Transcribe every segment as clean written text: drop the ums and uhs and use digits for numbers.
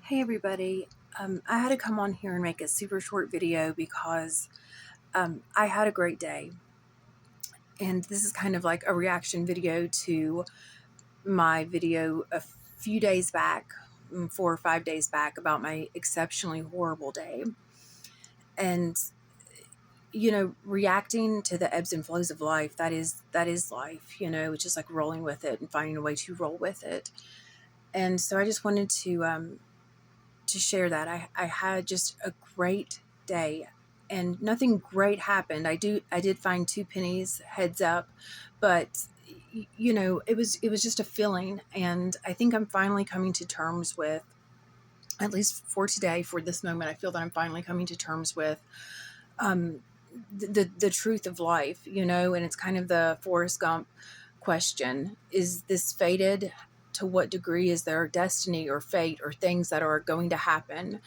Hey everybody, I had to come on here and make a super short video because I had a great day. And this is kind of like a reaction video to my video a few days back, 4 or 5 days back, about my exceptionally horrible day. And, reacting to the ebbs and flows of life, that is life, it's just like rolling with it and finding a way to roll with it. And so I just wanted to share that. I had just a great day and nothing great happened. I did find 2 pennies, heads up, but it was just a feeling, and I think I'm finally coming to terms with, at least for today, for this moment, I feel that I'm finally coming to terms with um the truth of life, and it's kind of the Forrest Gump question: is this fated? To what degree is there destiny or fate or things that are going to happen?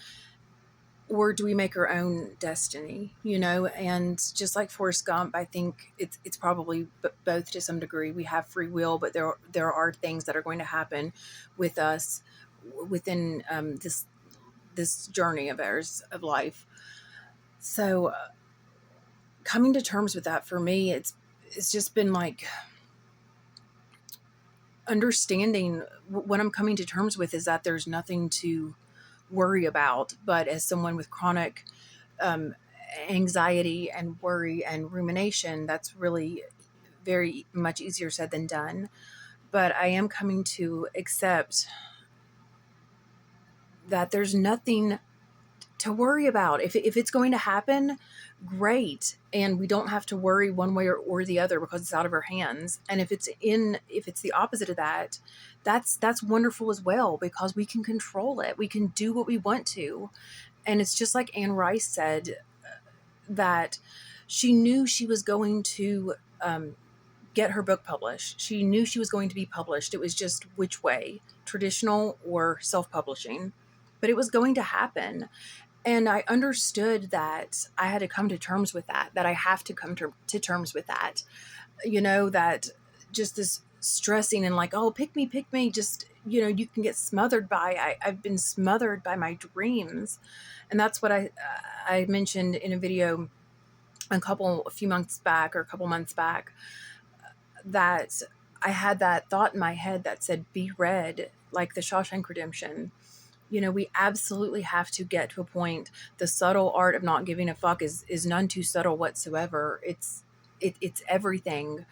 Or do we make our own destiny? And just like Forrest Gump, I think it's probably both to some degree. We have free will, but there are things that are going to happen with us within this journey of ours of life. So coming to terms with that, for me, it's just been like understanding. What I'm coming to terms with is that there's nothing to worry about. But as someone with chronic um, anxiety and worry and rumination, that's really very much easier said than done. But I am coming to accept that there's nothing to worry about. If it's going to happen, great. And we don't have to worry one way or the other because it's out of our hands. And if it's the opposite of that, that's wonderful as well, because we can control it. We can do what we want to. And it's just like Anne Rice said, that she knew she was going to get her book published. She knew she was going to be published. It was just which way, traditional or self-publishing. But it was going to happen. And I understood that I had to come to terms with that I have to come to terms with that. That just this stressing and like, oh, pick me, just, you can get smothered by, I've been smothered by my dreams. And that's what I mentioned in a video a few months back, or a couple months back, that I had that thought in my head that said, be read, like the Shawshank Redemption. We absolutely have to get to a point. The subtle art of not giving a fuck is none too subtle whatsoever. It's everything.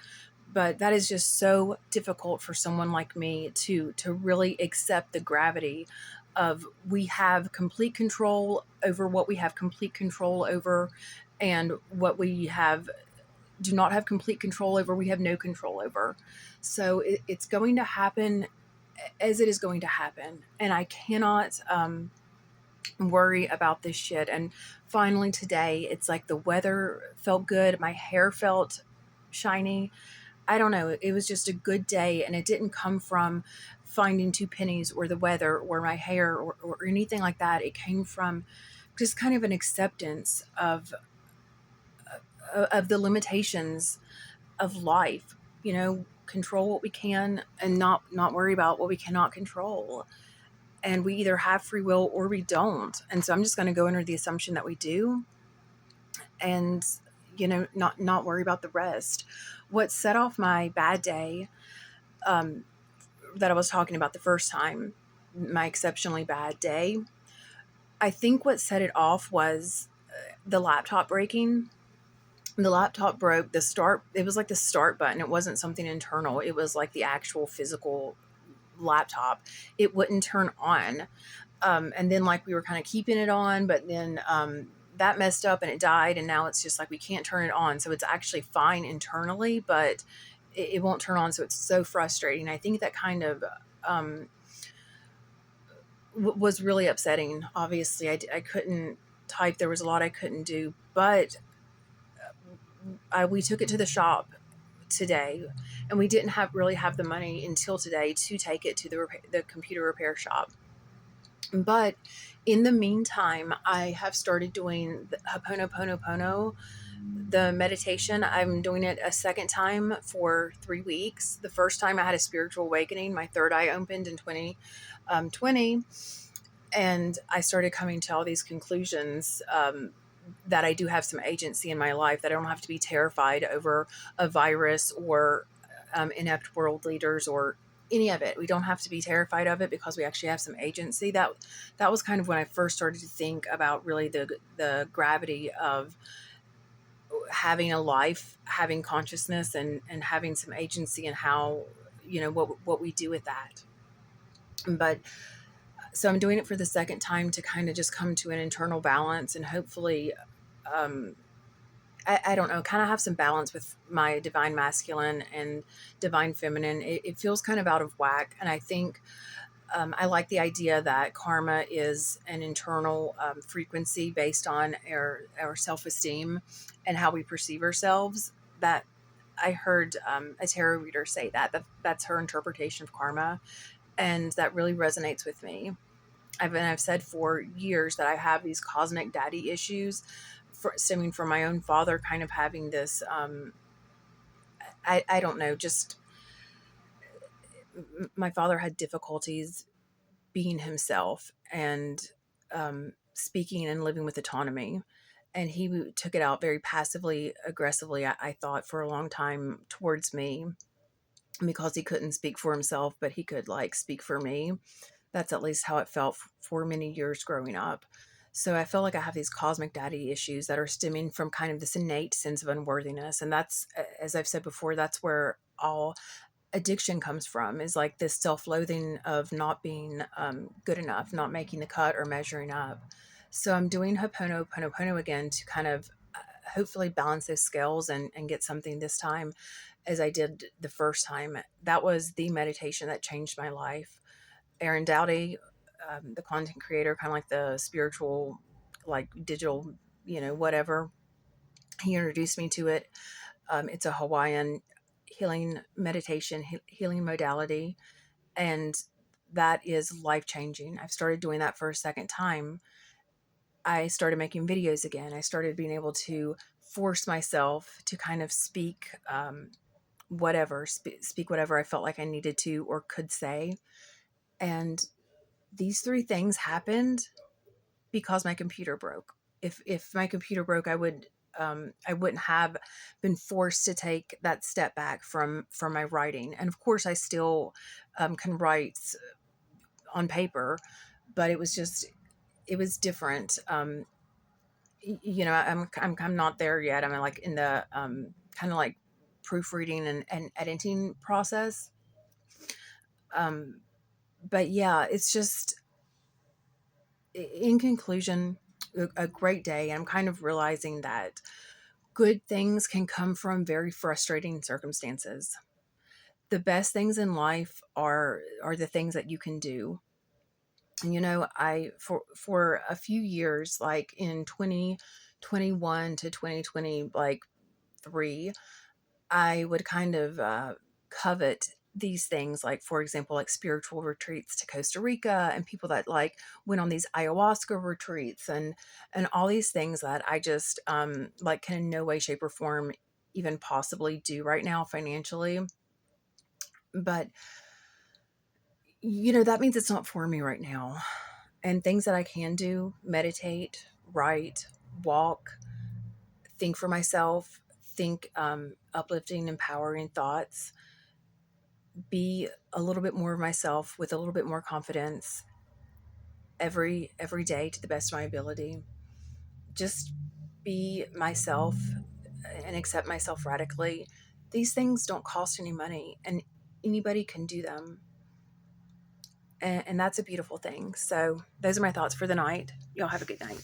But that is just so difficult for someone like me to really accept the gravity of, we have complete control over what we have complete control over, and what we have do not have complete control over, we have no control over. So it's going to happen as it is going to happen, and I cannot worry about this shit. And finally today, it's like the weather felt good, my hair felt shiny. I don't know, it was just a good day, and it didn't come from finding 2 pennies or the weather or my hair or anything like that. It came from just kind of an acceptance of the limitations of life. Control what we can, and not worry about what we cannot control. And we either have free will or we don't. And so I'm just going to go under the assumption that we do, and not worry about the rest. What set off my bad day, um, that I was talking about the first time, my exceptionally bad day, I think what set it off was the laptop breaking. The laptop broke. It was like the start button. It wasn't something internal. It was like the actual physical laptop. It wouldn't turn on. And then, like, we were kind of keeping it on, but then that messed up and it died. And now it's just like we can't turn it on. So it's actually fine internally, but it won't turn on. So it's so frustrating. I think that kind of was really upsetting. Obviously, I couldn't type. There was a lot I couldn't do, but we took it to the shop today, and we didn't really have the money until today to take it to the computer repair shop. But in the meantime, I have started doing the Ho'oponopono, the meditation. I'm doing it a second time for 3 weeks. The first time I had a spiritual awakening. My third eye opened in 2020. And I started coming to all these conclusions, that I do have some agency in my life, that I don't have to be terrified over a virus or inept world leaders or any of it. We don't have to be terrified of it because we actually have some agency. That was kind of when I first started to think about really the gravity of having a life, having consciousness, and having some agency in how, what we do with that. But so I'm doing it for the second time to kind of just come to an internal balance, and hopefully, um, I don't know, kind of have some balance with my divine masculine and divine feminine. It feels kind of out of whack. And I think, I like the idea that karma is an internal frequency based on our self-esteem and how we perceive ourselves. That I heard a tarot reader say that's her interpretation of karma. And that really resonates with me. I've said for years that I have these cosmic daddy issues, stemming from my own father kind of having this, I don't know, just my father had difficulties being himself and speaking and living with autonomy. And he took it out very passively, aggressively, I thought, for a long time towards me, because he couldn't speak for himself, but he could like speak for me. That's at least how it felt for many years growing up. So I feel like I have these cosmic daddy issues that are stemming from kind of this innate sense of unworthiness. And that's, as I've said before, that's where all addiction comes from, is like this self-loathing of not being good enough, not making the cut or measuring up. So I'm doing Ho'oponopono again to kind of hopefully balance those scales and get something this time as I did the first time. That was the meditation that changed my life. Aaron Dowdy, the content creator, kind of like the spiritual, like digital, whatever, he introduced me to it. It's a Hawaiian healing meditation, healing modality, and that is life changing. I've started doing that for a second time. I started making videos again. I started being able to force myself to kind of speak speak whatever I felt like I needed to or could say. And these three things happened because my computer broke. If my computer broke, I wouldn't have been forced to take that step back from my writing. And of course, I still can write on paper, but it was different. I'm not there yet. I'm like in the kind of like proofreading and editing process. Um, but yeah, it's just, in conclusion, a great day. I'm kind of realizing that good things can come from very frustrating circumstances. The best things in life are the things that you can do. And I for a few years, like in 2021 to 2020, like 3, I would kind of covet these things, like for example, like spiritual retreats to Costa Rica, and people that like went on these ayahuasca retreats, and all these things that I just like can in no way, shape, or form even possibly do right now financially. But that means it's not for me right now. And things that I can do: meditate, write, walk, think for myself, think uplifting, empowering thoughts, be a little bit more of myself with a little bit more confidence every day to the best of my ability. Just be myself and accept myself radically. These things don't cost any money, and anybody can do them. And that's a beautiful thing. So those are my thoughts for the night. Y'all have a good night.